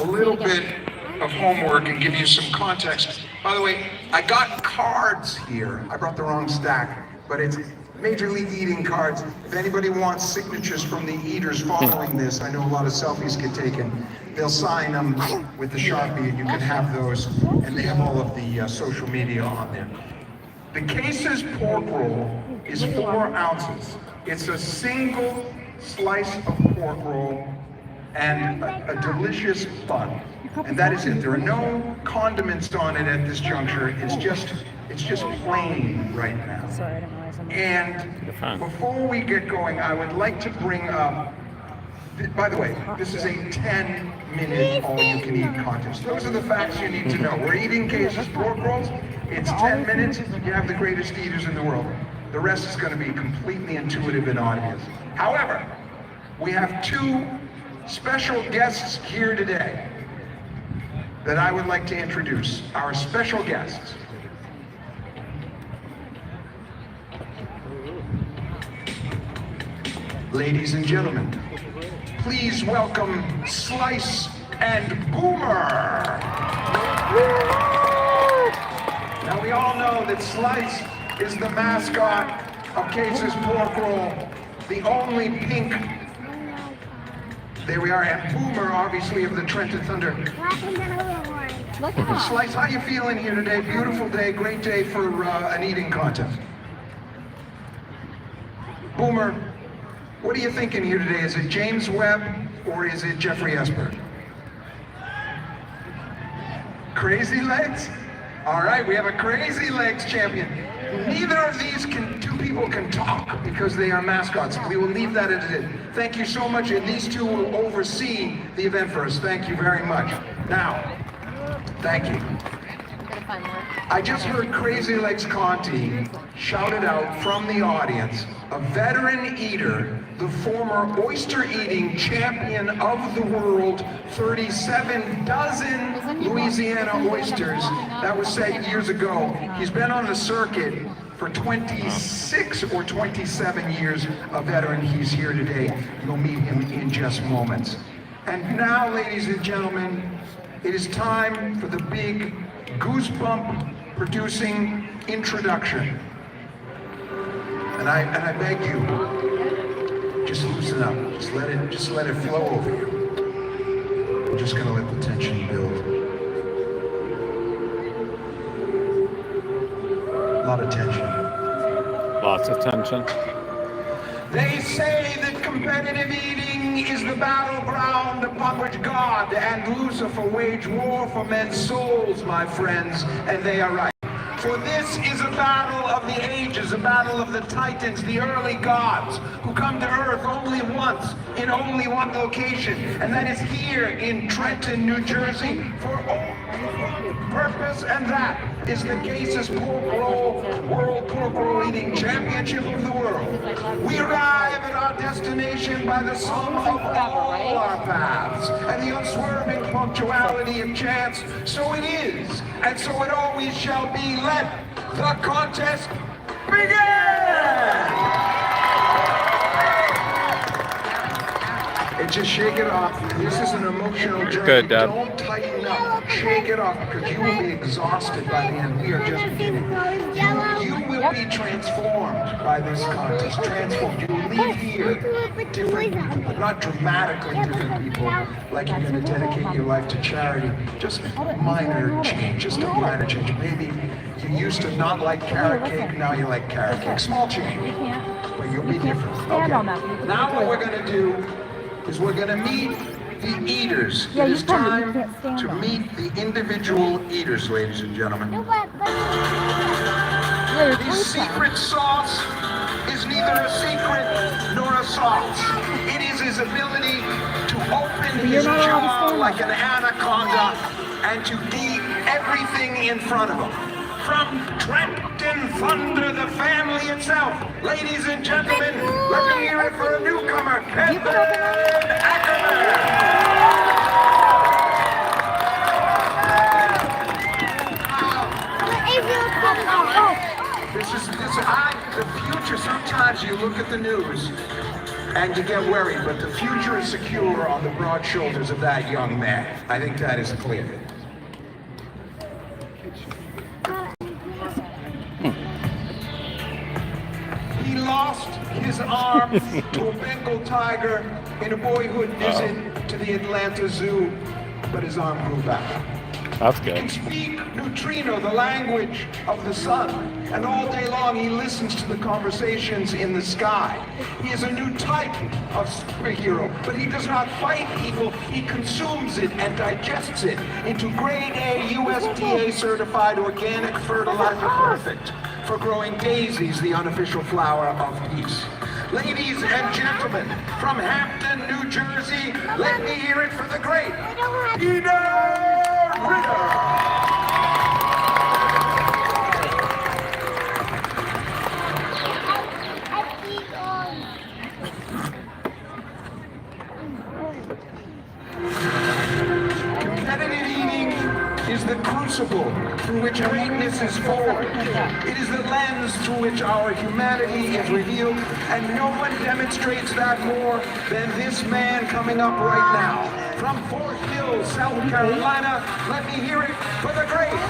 a little bit of homework and give you some context. By the way, I got cards here. I brought the wrong stack, but it's Major League Eating cards. If anybody wants signatures from the eaters following this, I know a lot of selfies get taken. They'll sign them with the Sharpie and you can have those, and they have all of the social media on there. The Case's pork roll is 4 ounces. It's a single slice of pork roll and a delicious bun. And that is it. There are no condiments on it at this juncture. It's just plain right now. And before we get going, I would like to bring up, by the way, this is a 10-minute all-you-can-eat contest. Those are the facts you need to know. We're eating Case's pork rolls. It's 10 minutes. You have the greatest eaters in the world. The rest is going to be completely intuitive and obvious. However, we have 2 special guests here today that I would like to introduce. Our special guests. Ladies and gentlemen, please welcome Slice and Boomer. Now we all know that Slice is the mascot of Case's Pork Roll, the only pink. There we are, and Boomer, obviously, of the Trenton Thunder. Slice, how you feeling here today? Beautiful day, great day for an eating contest. Boomer, what are you thinking here today? Is it James Webb or is it Jeffrey Esper? Crazy Legs? All right, we have a Crazy Legs champion. Neither of these 2 people can talk because they are mascots. We will leave that as it is. Thank you so much, and these 2 will oversee the event for us. Thank you very much. Now, thank you. I just heard Crazy Legs Conti shouted out from the audience, a veteran eater, the former oyster-eating champion of the world, 37 dozen Louisiana oysters. That was said years ago. He's been on the circuit for 26 or 27 years, a veteran. He's here today. You'll meet him in just moments. And now, ladies and gentlemen, it is time for the big goosebump producing introduction. And I beg you, just loosen up. Just let it flow over you. We're just gonna let the tension build. A lot of tension. Lots of tension. They say that competitive eating is the battleground upon which God and Lucifer wage war for men's souls, my friends, and they are right. For this is a battle of the ages, a battle of the titans, the early gods, who come to Earth only once, in only one location, and that is here in Trenton, New Jersey, for one purpose, and that is the Case's Pork Roll World Pork Roll Eating Championship of the world. We arrive at our destination by the sum of all our paths, and the unswerving punctuality of chance. So it is, and so it always shall be. Let the contest begin! And just shake it off. This is an emotional journey. Good, Dad. Don't tighten up. Shake it off because you will be exhausted by the end. We are just beginning. You will be transformed by this contest. Transformed. You will leave here different people, but not dramatically different people, like you're going to dedicate your life to charity. Just minor change. Just a minor change. Maybe you used to not like carrot cake, now you like carrot cake. Small change. But you'll be different. Okay. Now what we're going to do is we're going to meet the eaters. It is time to meet the individual eaters, ladies and gentlemen. The secret sauce is neither a secret nor a sauce. It is his ability to open his jaw like an anaconda and to eat everything in front of him. From Trenton Thunder, the family itself, ladies and gentlemen, let me hear it for a newcomer, Kevin Ackerman. This is the future. Sometimes you look at the news and you get worried, but the future is secure on the broad shoulders of that young man. I think that is clear. He lost his arm to a Bengal tiger in a boyhood visit to the Atlanta Zoo, but his arm grew back. That's He can good. speak neutrino, the language of the sun, and all day long he listens to the conversations in the sky. He is a new type of superhero, but he does not fight evil. He consumes it and digests it into grade A USDA certified organic fertilizer, perfect for growing daisies, the unofficial flower of peace. Ladies and gentlemen, from Hampton, New Jersey, let me hear it for the great Peter Ritter. Competitive eating is the crucible through which greatness is forged. It is the lens through which our humanity is revealed, and no one demonstrates that more than this man coming up right now. From Fort Hill, South Carolina, let me hear it for the great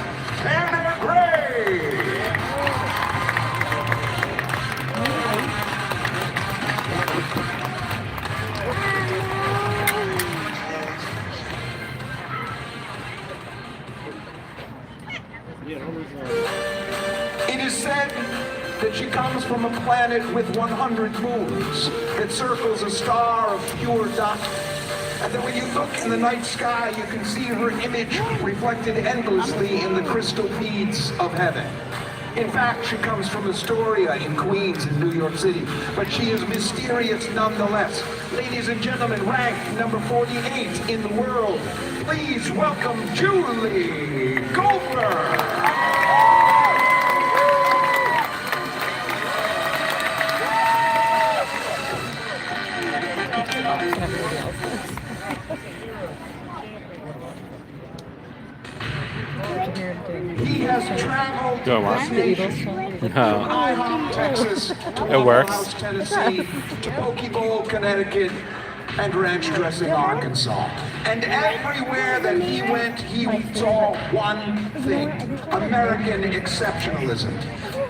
Tanner Gray. It is said that she comes from a planet with 100 moons that circles a star of pure dust, and that when you look in the night sky, you can see her image reflected endlessly in the crystal beads of heaven. In fact, she comes from Astoria in Queens in New York City, but she is mysterious nonetheless. Ladies and gentlemen, ranked number 48 in the world, please welcome Julie Goldberg. He has traveled Go on. this nation from No. IHOP, Texas, to It works. Waffle House, Tennessee, to Poke Bowl, Connecticut, and Ranch Dressing, Arkansas. And everywhere that he went, he saw one thing: American exceptionalism.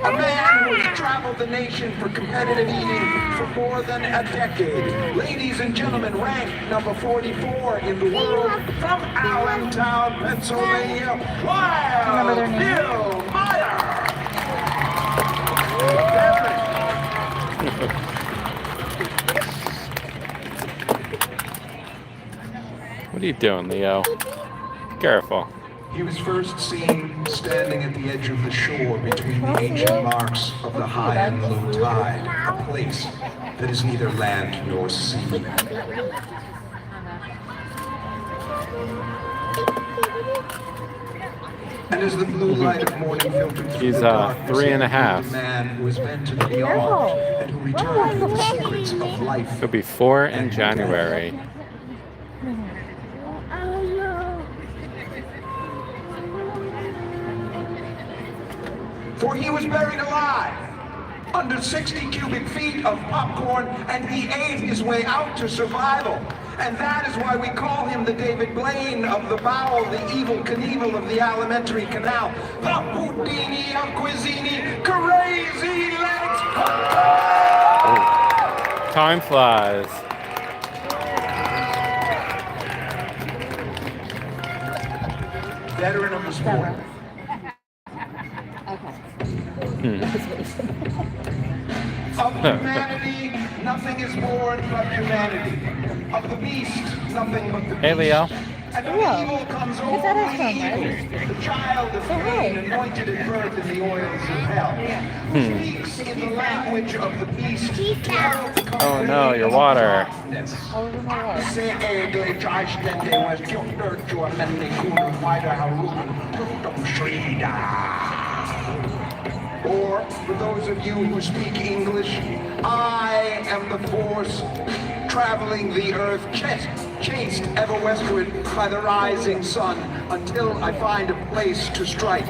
A man who has traveled the nation for competitive eating for more than a decade. Ladies and gentlemen, ranked number 44 in the world from Allentown, Pennsylvania, Wild Bill Meyer. What are you doing, Leo? Careful. He was first seen standing at the edge of the shore between the ancient marks of the high and low tide, a place that is neither land nor sea. And as the blue light of morning filtered through He's, the darkness, 3.5. a man who has been to the beyond and who returned with the secrets of life. Could be 4 in January. For he was buried alive under 60 cubic feet of popcorn, and he ate his way out to survival. And that is why we call him the David Blaine of the bowel, the evil Knievel of the alimentary canal, the Houdini of cuisine, crazy legs. Time flies. Veteran of the sport. Of humanity, nothing is born but humanity. Of the beast, nothing but the beast. Hey, Leo. And of Hello. evil comes Is that only our son, evil. right? The child of Say hi. pain, anointed at birth in the oils of hell. Who speaks in the language of the beast. to herald the Oh, no, coming your of water. darkness. Over my water. Se egle jajstende was kjortur to a mende kunun wider harun tuktum shrida. Or, for those of you who speak English, I am the force traveling the earth, chased ever westward by the rising sun, until I find a place to strike,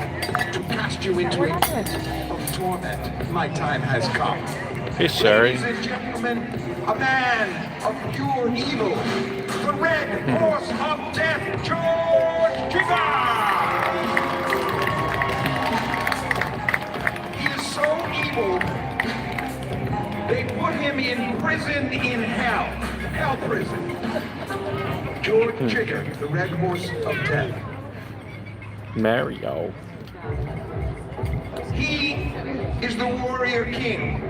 to cast you into a pit of torment. My time has come. Hey, Sherry. Ladies and gentlemen, a man of pure evil, the red horse of death, George Chica! He is so evil, they put him in prison in hell. Hell prison. George Chica, the red horse of death. Mario. He is the warrior king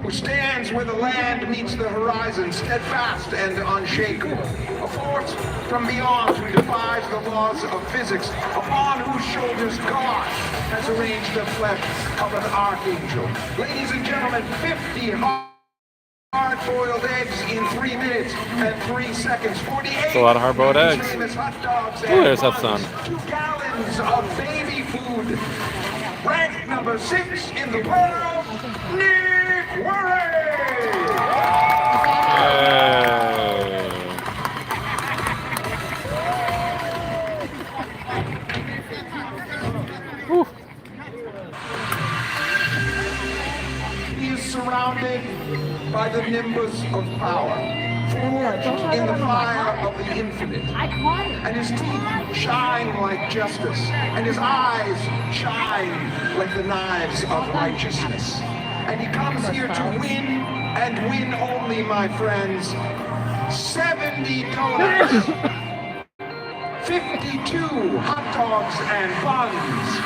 who stands where the land meets the horizon, steadfast and unshakable. A force from beyond who defies the laws of physics, upon whose shoulders God has arranged the flesh of an archangel. Ladies and gentlemen, 50 hard-boiled eggs in 3 minutes and 3 seconds. 48. That's a lot of hard-boiled eggs. Famous hot dogs Ooh, and there's that buns, sun. 2 gallons of baby food. Ranked number 6 in the world, Nick Warren! Yay. Whew. He is surrounded by the nimbus of power, forged in the fire of the infinite. And his teeth shine like justice, and his eyes shine like the knives of righteousness. And he comes here to win, and win only, my friends. 70 donuts, 52 hot dogs and buns,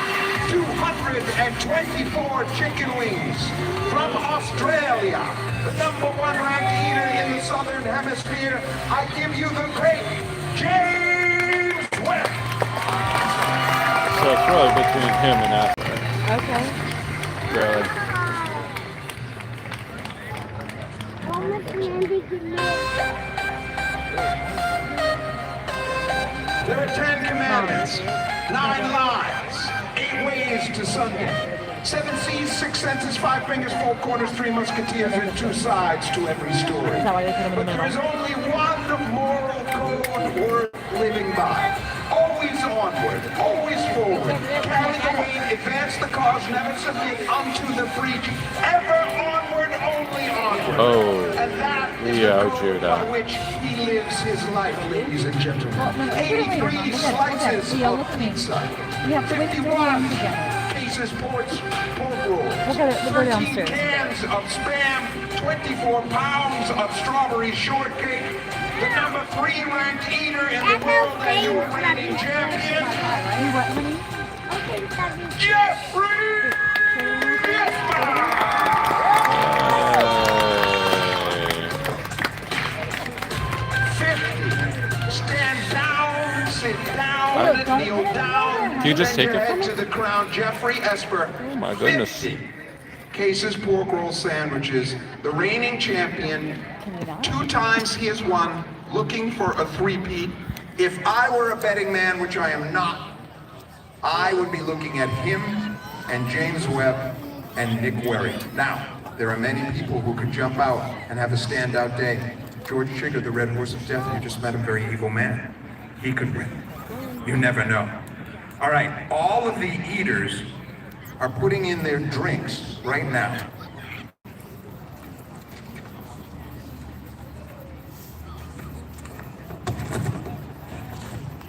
224 chicken wings from Australia, the #1 ranked eater in the Southern Hemisphere. I give you the great James Webb. So it's really between him and Asper. Okay. Really. How much candy can you There are 10 commandments, 9 lives, 8 ways to Sunday, 7 seas, 6 senses, 5 fingers, 4 corners, 3 musketeers, and 2 sides to every story. Is that why they put them in But the there is middle? only one moral code worth living by. Always onward, always forward. Carry the weight, advance the cause, never submit unto the breach. Ever onward, only onward. Oh. And that is Yeah, the code Judah. by which he lives his life, ladies and gentlemen. 83 slices of pizza. You have to wait till 51 we're together. cases pork rolls. We'll go 13 downstairs. cans of Spam, 24 pounds of strawberry shortcake. The #3 ranked eater in the world and your reigning champion, You what, honey? Jeffrey Esper! Yay. 50. Stand down, sit down, kneel down. Do you just Bend take your it? head to the crown, Jeffrey Esper. Oh my goodness. 50 cases pork roll sandwiches. The reigning champion. 2 times he has won, looking for a three-peat. If I were a betting man, which I am not, I would be looking at him and James Webb and Nick Werry. Now, there are many people who could jump out and have a standout day. George Chica, the red horse of death, you just met a very evil man. He could win. You never know. All right, all of the eaters are putting in their drinks right now.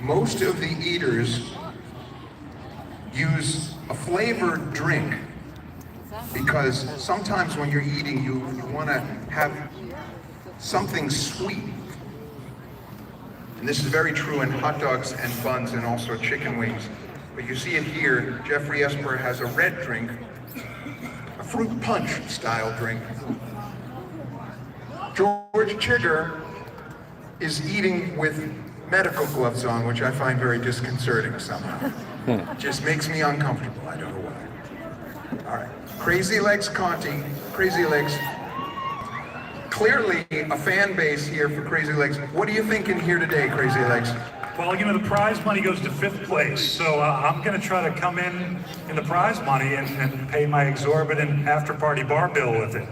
Most of the eaters use a flavored drink because sometimes when you're eating, you want to have something sweet. And this is very true in hot dogs and buns and also chicken wings. But you see it here, Jeffrey Esper has a red drink, a fruit punch style drink. George Chica is eating with medical gloves on, which I find very disconcerting somehow. Just makes me uncomfortable, I don't know why. All right, Crazy Legs Conti, Crazy Legs. Clearly a fan base here for Crazy Legs. What are you thinking here today, Crazy Legs? Well, you know, the prize money goes to 5th place, so I'm going to try to come in the prize money and pay my exorbitant after-party bar bill with it.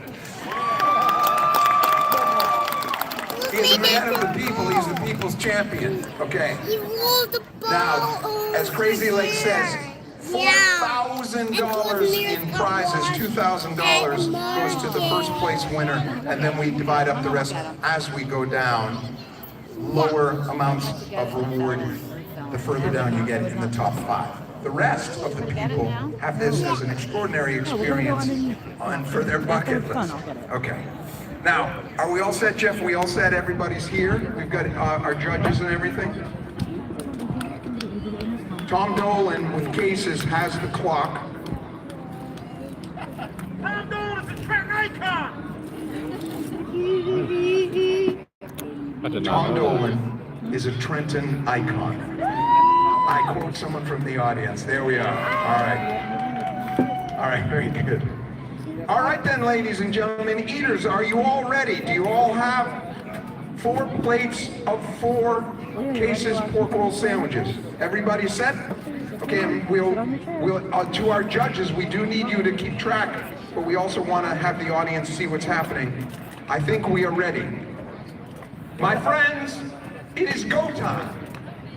He's a man of the people, he's the people's champion, okay? He rolled the ball Now, as Crazy Legs says, $4,000 in prizes. $2,000 goes to the first place winner, and then we divide up the rest as we go down. Lower amounts of reward the further down you get in the top 5. The rest of the people have this as an extraordinary experience for their bucket list. Okay. Now, are we all set, Jeff? We all set? Everybody's here? We've got our judges and everything? Tom Dolan with cases has the clock. Tom Dolan is a Trenton icon. I did not Tom know that. Dolan is a Trenton icon. I quote someone from the audience. There we are. All right. All right, very good. All right then, ladies and gentlemen, eaters, are you all ready? Do you all have 4 plates of 4 cases pork roll sandwiches? Everybody set? Okay, and we'll to our judges, we do need you to keep track, but we also want to have the audience see what's happening. I think we are ready. My friends, it is go time.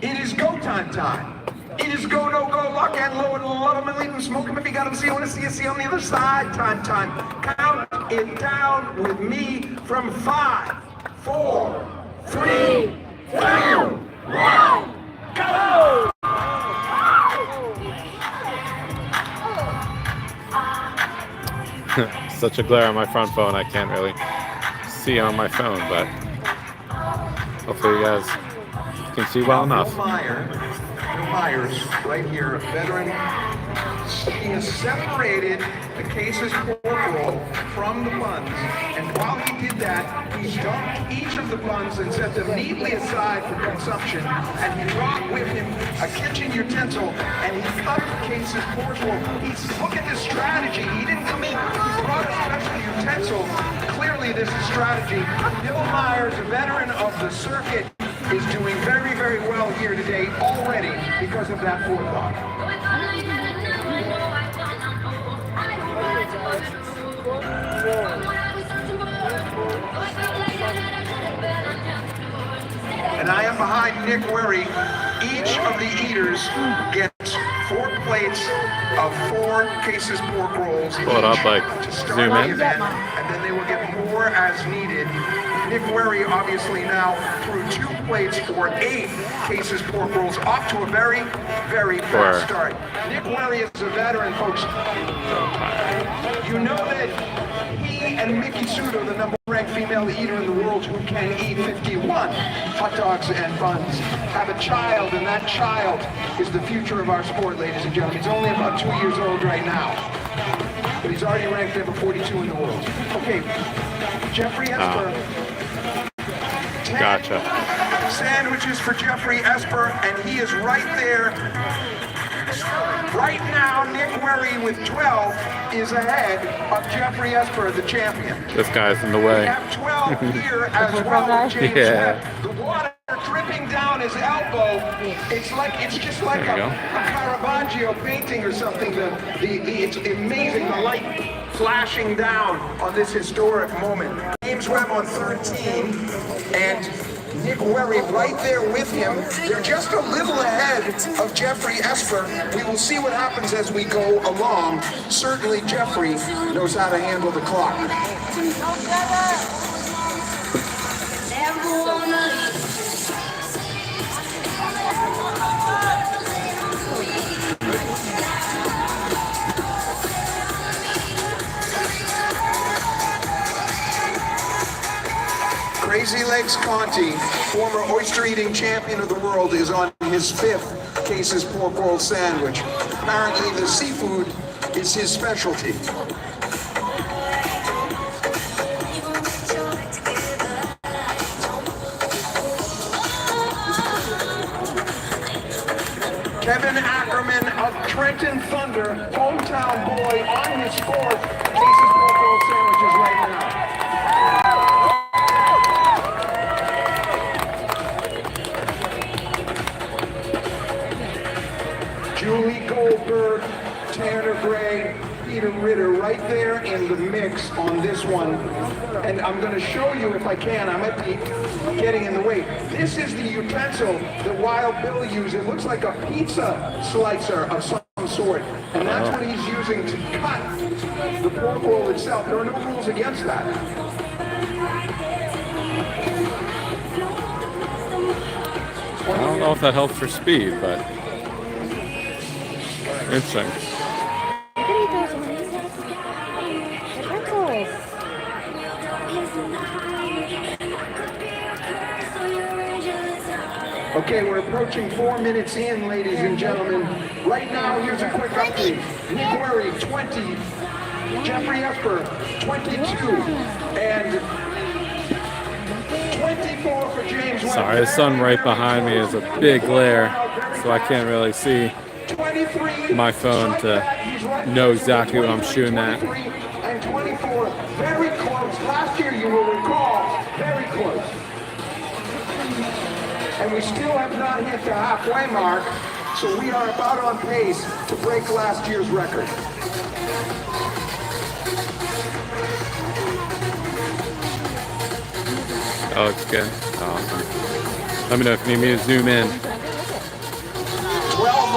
It is go time time. It is go, no go, lock and load and love them and leave them, smoke them if you got them, see you, want to see you, see on the other side, time, time. Count it down with me from 5, 4, 3, 2, 1, go! Such a glare on my front phone, I can't really see on my phone, but hopefully you guys can see well enough. Bill Myers, right here, a veteran. He has separated the cases pork roll from the buns, and while he did that, he dumped each of the buns and set them neatly aside for consumption, and he brought with him a kitchen utensil, and he cut the cases pork roll. Look at this strategy. He didn't come in. He brought a special utensil. Clearly, this is strategy. Bill Myers, a veteran of the circuit, is doing very, very well here today already because of that forethought. And I am behind Nick Werry. Each of the eaters gets 4 plates of 4 cases pork rolls. Pull it up, like, to start zoom the in. event, and then they will get more as needed. Nick Werry obviously now threw 2 plates for 8 cases pork rolls, off to a very, very fast start. Nick Werry is a veteran, folks. You know that he and Mickey Sudo, the #1 female eater in the world who can eat 51 hot dogs and buns, have a child, and that child is the future of our sport, ladies and gentlemen. He's only about 2 years old right now, but he's already ranked number 42 in the world. Okay, Jeffrey Esper. Gotcha. Sandwiches for Jeffrey Esper, and he is right there. Right now, Nick Werry with 12 is ahead of Jeffrey Esper, the champion. This guy's in the We way. have 12 here as well with James Yeah. Webb. The water dripping down his elbow. It's just like There a you go. Caravaggio painting or something. It's amazing, the light flashing down on this historic moment. James Webb on 13, and Nick Werry right there with him. They're just a little ahead of Jeffrey Esper. We will see what happens as we go along. Certainly Jeffrey knows how to handle the clock. Crazy Legs Conti, former oyster-eating champion of the world, is on his 5th cases pork roll sandwich. Apparently, the seafood is his specialty. Kevin Ackerman of Trenton Thunder, hometown boy, on his 4th cases pork roll sandwiches right now. Julie Goldberg, Tanner Gray, Peter Ritter, right there in the mix on this one. And I'm going to show you if I can. I might be getting in the way. This is the utensil that Wild Bill used. It looks like a pizza slicer of some sword. And that's what he's using to cut the pork roll itself. There are no rules against that. I don't know if that helps for speed, but interesting. I can eat those ones. They're pretzels. Okay, we're approaching 4 minutes in, ladies and gentlemen. Right now, here's a quick update. Nick Werry, 20. Jeffrey Esper, 22. And 24 for James Webb. Sorry, the sun right behind me is a big glare, so I can't really see 23, my phone to know exactly what I'm shooting at. 23 and 24, very close. Last year, you will recall, very close. And we still have not hit the halfway mark, so we are about on pace to break last year's record. Oh, it's good. Awesome. Let me know if you need me to zoom in. 12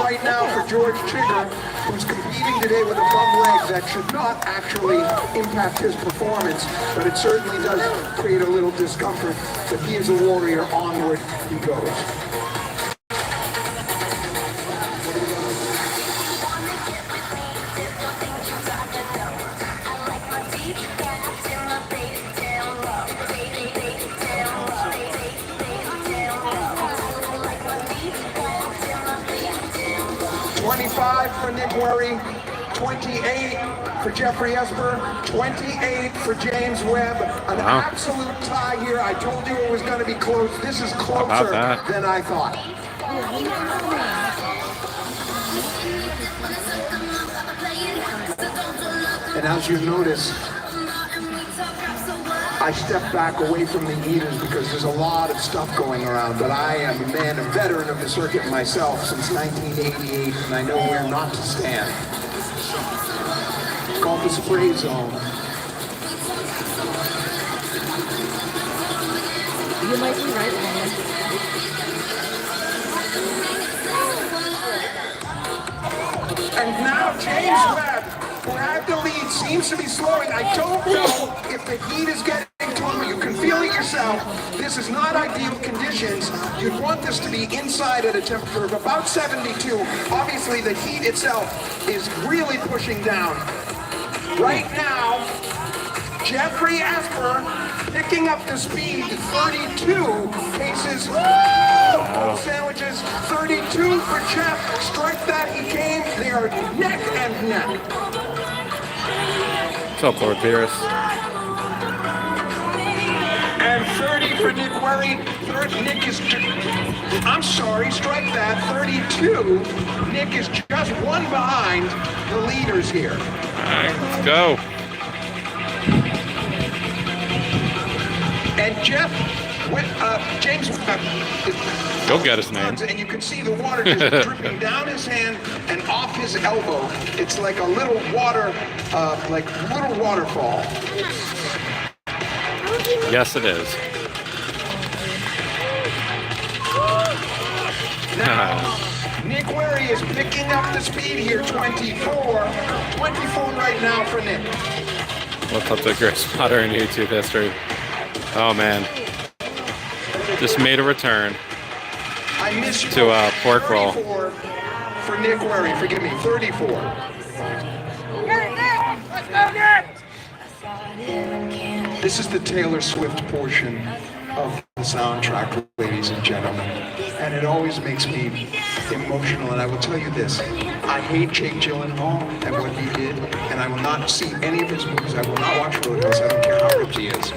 right now for George Trigger, who's competing today with a bum leg that should not actually impact his performance, but it certainly does create a little discomfort. But he is a warrior, onward he goes. For Nick Werry, 28 for Jeffrey Esper, 28 for James Webb. An absolute tie here. I told you it was going to be close. This is closer than I thought. And as you notice, I step back away from the eaters because there's a lot of stuff going around, but I am a man, a veteran of the circuit myself since 1988, and I know where not to stand. It's called the spray zone. You might be right, man. And now James Webb, who had the lead, seems to be slowing. I don't know if the heat is getting to him. You can feel it yourself. This is not ideal conditions. You'd want this to be inside at a temperature of about 72. Obviously, the heat itself is really pushing down. Right now, Jeffrey Esper picking up the speed, 32 paces. All sandwiches, 32 for Jeff. Strike that he came. They are neck and neck. What's up, Lord Beerus? And 30 for Nick Werry. Nick is, I'm sorry, strike that. 32. Nick is just one behind the leaders here. All right, let's go. And Jeff, James Webb, Go get his name. and you can see the water just dripping down his hand and off his elbow. It's like a little water, waterfall. Yes, it is. Now, Nick Werry is picking up the speed here, 24. 24 right now for Nick. What's up, the greatest spotter in YouTube history? Oh man, just made a return I miss you. to pork roll. 34 for Nick Werry, forgive me, 34. This is the Taylor Swift portion of the soundtrack, ladies and gentlemen. And it always makes me emotional. And I will tell you this, I hate Jake Gyllenhaal and what he did, and I will not see any of his movies. I will not watch Roadhouse. I don't care how ripped he is.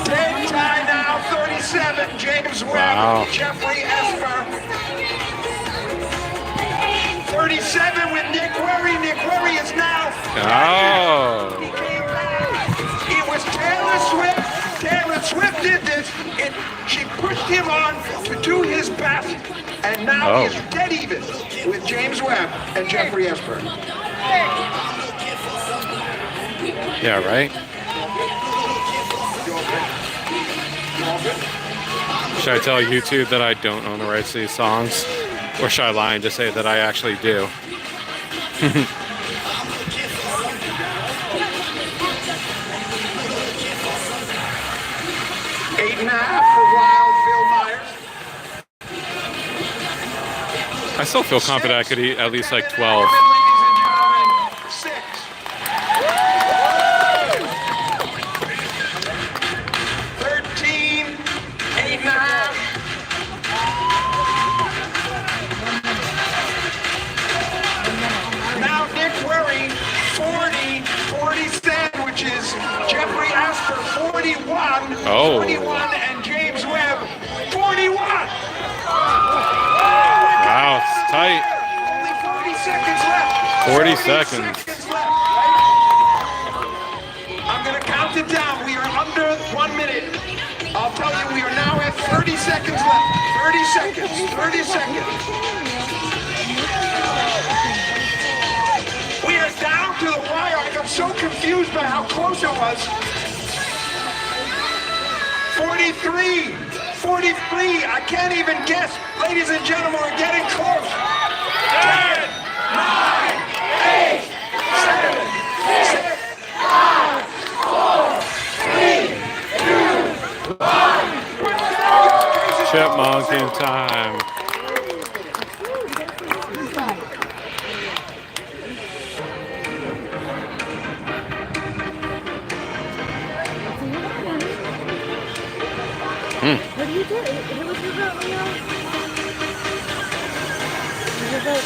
Dead tie now, 37, James Webb, Wow. Jeffrey Esper. 37 with Nick Werry. Nick Werry is now. Oh. He came back. It was Taylor Swift. Taylor Swift did this. She pushed him on to do his best. And now he's dead even with James Webb and Jeffrey Esper. Yeah, right? You all good? You all good? Should I tell YouTube that I don't own the rights to these songs? Or should I lie and just say that I actually do? 8.5 for Wild Bill Myers. I still feel confident I could eat at least like 12. Ladies and gentlemen, 6. 13, 8.5. Now Nick Worry, 40 sandwiches. Jeffrey Asper, 41. Oh. 21, and James Webb, 41. Wow, it's tight. Only 40 seconds left. 40 seconds. left. I'm going to count it down. We are under 1 minute. I'll tell you, we are now at 30 seconds left. 30 seconds. 30 seconds. We are down to the wire. I got so confused by how close it was. 43. 43. I can't even guess. Ladies and gentlemen, we're getting close. 10, 9, 8, 7, 6, 5, 4, 3, 2, 1. Chipmunk in time. What do you do? Who was your vote, Leo? Your vote,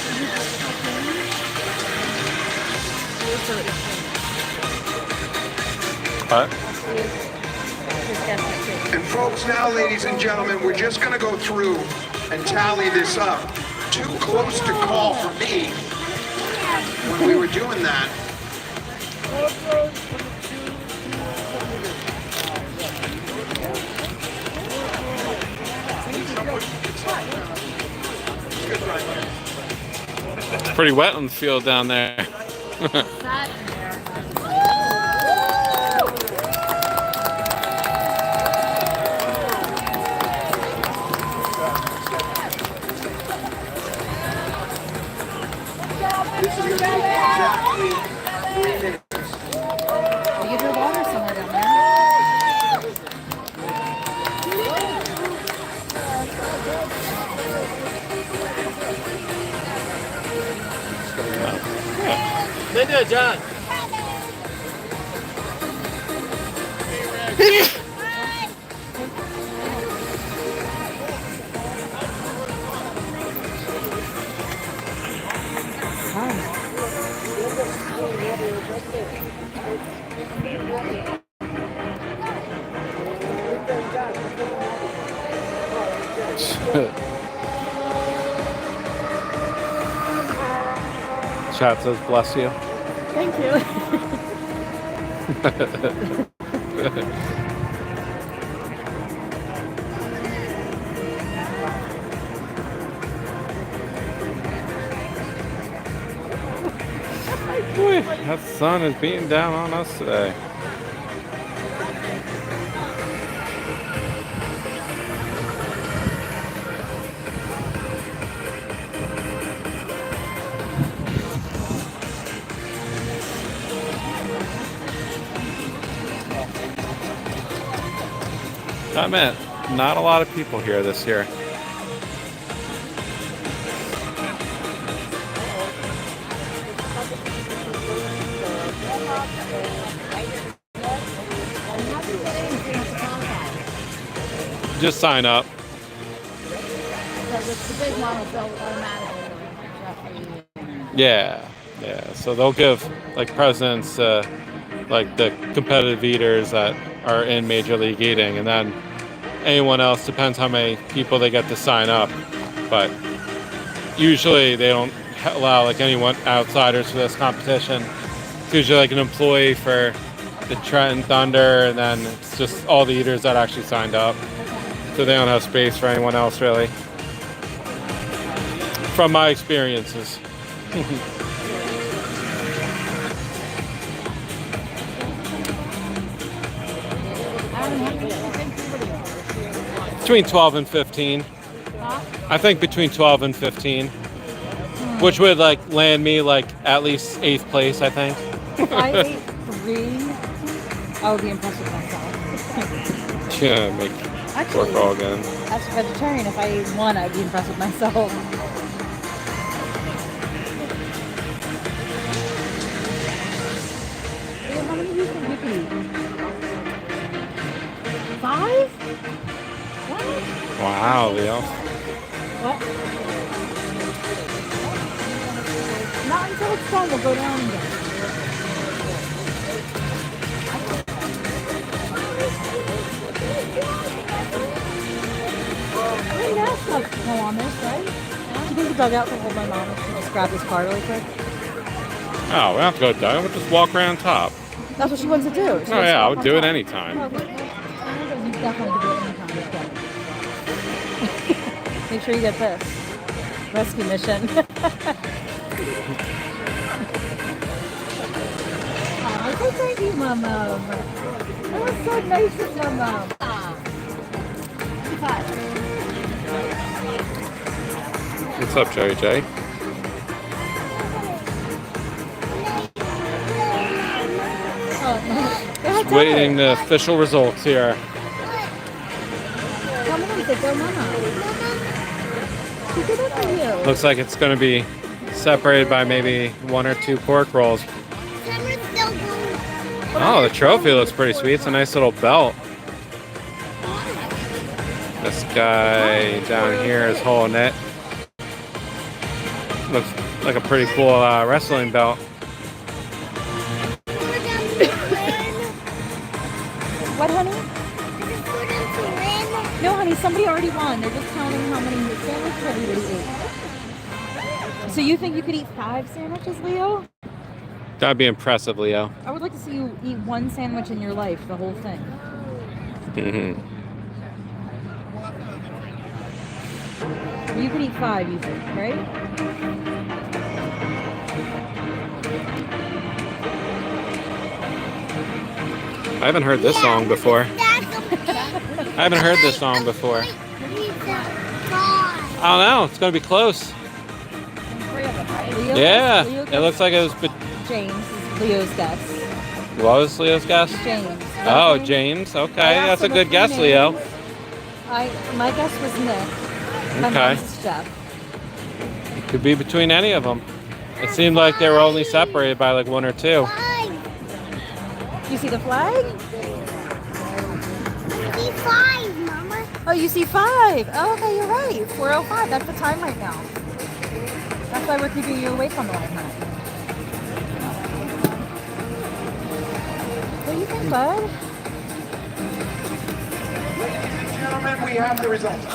What? And folks, now, ladies and gentlemen, we're just going to go through and tally this up. Too close to call for me when we were doing that. It's pretty wet on the field down there. This is going to be exactly 3 minutes. You get your water somewhere down there. Linda, John. Chat says bless you. Thank you. Boy, that sun is beating down on us today. I meant not a lot of people here this year. Just sign up. Because it's the big one will go automatically. Yeah. So they'll give like presidents, like the competitive eaters that are in Major League Eating, and then anyone else, depends how many people they get to sign up. But usually they don't allow like anyone outsiders for this competition. It's usually like an employee for the Trenton Thunder, and then it's just all the eaters that actually signed up. So they don't have space for anyone else really. From my experiences. Between 12 and 15. Huh? I think between 12 and 15. Which would like land me like at least 8th place, I think. If I ate 3, I would be impressed with myself. Yeah, make Actually, pork all again. as a vegetarian, if I ate 1, I'd be impressed with myself. Leo, how many do you think you can eat? 5? What? Wow, Leo. What? Not until it's done, we'll go down again. I mean, that's not no on this, right? Do you think the dugout can hold my mom if she just grab this car really quick? Oh, we don't have to go down. We'll just walk around top. That's what she wants to do. She Oh wants to yeah, I walk would on do it top. anytime. No, but you definitely can do it anytime. Just get it. Make sure you get this. Rescue mission. Oh, so thank you, Mama. That was so nice of Mama. What's up, Joey J? Oh, Waiting the official results here. Come on, sit there, Mama. She did it for you. Looks like it's going to be separated by maybe 1 or 2 pork rolls. Oh, the trophy looks pretty sweet. It's a nice little belt. This guy down here is holding it. Looks like a pretty cool wrestling belt. What, honey? No, honey, somebody already won. They're just counting how many sandwiches everybody ate. So you think you could eat 5 sandwiches, Leo? That'd be impressive, Leo. I would like to see you eat 1 sandwich in your life, the whole thing. You could eat 5, you think, right? I haven't heard this song before. I haven't heard this song before. I don't know. It's going to be close. 3 of them, right? Leo Yeah. Leo It looks like it was James is Leo's guess. What was Leo's guess? James. Oh, James. Okay, that's a good guess, Leo. My guess was Nick. My Okay. mom's is Jeff. Could be between any of them. It seemed like they were only separated by like 1 or 2. You see the flag? See 5, Mama. Oh, you see 5. Oh, okay, you're right. 4:05. That's the time right now. That's why we're keeping you awake on the line. What do you think, bud? Gentlemen, we have the results.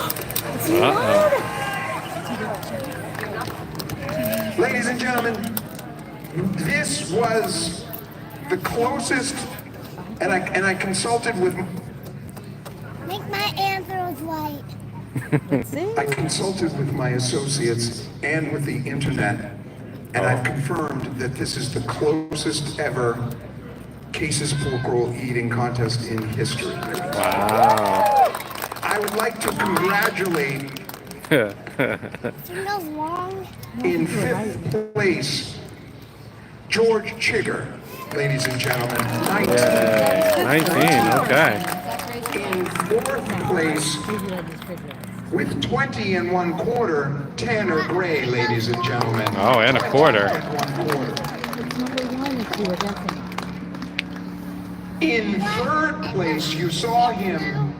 Is he loud? Ladies and gentlemen, this was the closest, and I consulted with Make my answers right. Let's see. I consulted with my associates and with the internet, and I've confirmed that this is the closest ever Cases Pork Roll eating contest in history. Wow. I would like to congratulate Something's wrong. in 5th place George Chigger, ladies and gentlemen. 19. Okay. In 4th place with 20 and 1/4, Tanner Gray, ladies and gentlemen. Oh, and a quarter. And 1/4. It's number 1 if you were guessing. In 3rd place, you saw him.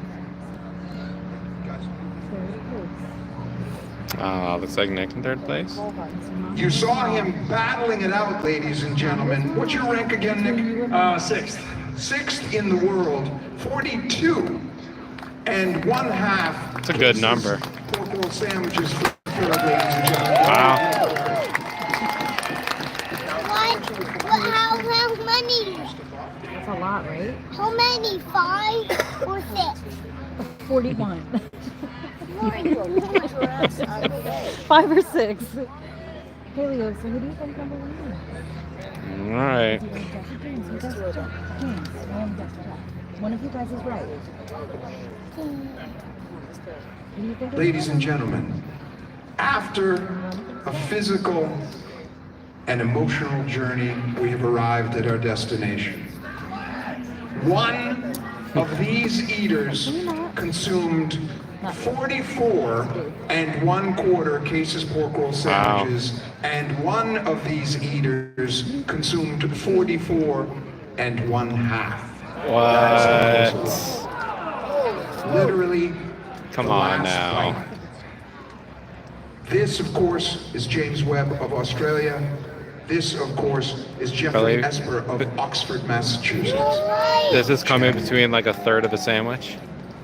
Looks like Nick in 3rd place. You saw him battling it out, ladies and gentlemen. What's your rank again, Nick? 6th. 6th in the world, 42 and 1/2. That's a good number. Pork roll sandwiches for 3rd, ladies and gentlemen. Wow. How many? That's a lot, right? How many? 5 or 6? 41. 5 or 6. Hey, Leo, so who do you think number 1 is? All right. One of you guys is right. Do you think it's Ladies and gentlemen, after a physical and emotional journey, we have arrived at our destination. One of these eaters consumed 44 and 1/4 cases pork roll sandwiches, and one of these eaters consumed 44 and 1/2. What? Literally, Come the on last now. bite. This, of course, is James Webb of Australia. This, of course, is Jeffrey Really? Esper of Oxford, Massachusetts. Does this come in between like a third of a sandwich?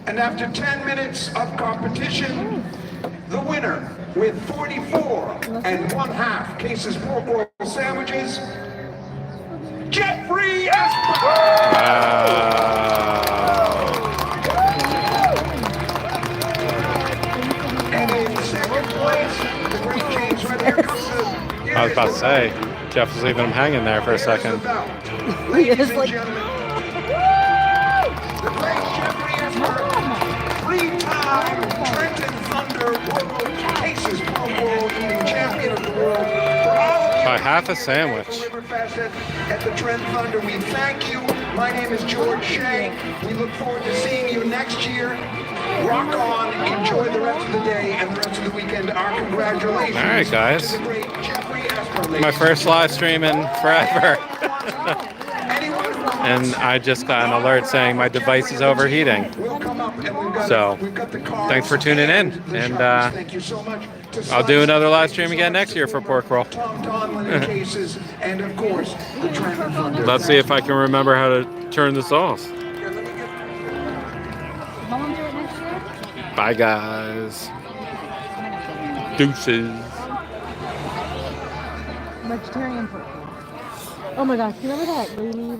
And after 10 minutes of competition, the winner with 44 and 1/2 cases pork roll sandwiches, Jeffrey Esper! Wow. And in second place, the great James Webb. Here comes the- I was about to say, Jeff was leaving him hanging there for a second. Ladies It's and like- gentlemen, the great Jeffrey Esper, three-time Trenton Thunder World Cases pork roll eating champion of the world. For all of you By half a sandwich. Riverfest at the Trent Thunder, we thank you. My name is George Shea. We look forward to seeing you next year. Rock on, enjoy the rest of the day and the rest of the weekend. Our congratulations. All right, guys. to the great Jeffrey Esper. My first live stream in forever. Anyone who wants And I just got an alert saying my device is overheating. will come up and we've got So, we've got the cards thanks for tuning in, the and, sharpies. Thank you so much to I'll do Slice. another live Thank stream you again so next much year to for pork roll. Tom Donlin and Cases, and of course the Trenton Thunder. Let's see if I can remember how to turn this off. How long do it next year? Bye, guys. Deuces. Vegetarian pork roll. Oh my gosh, you remember that lady?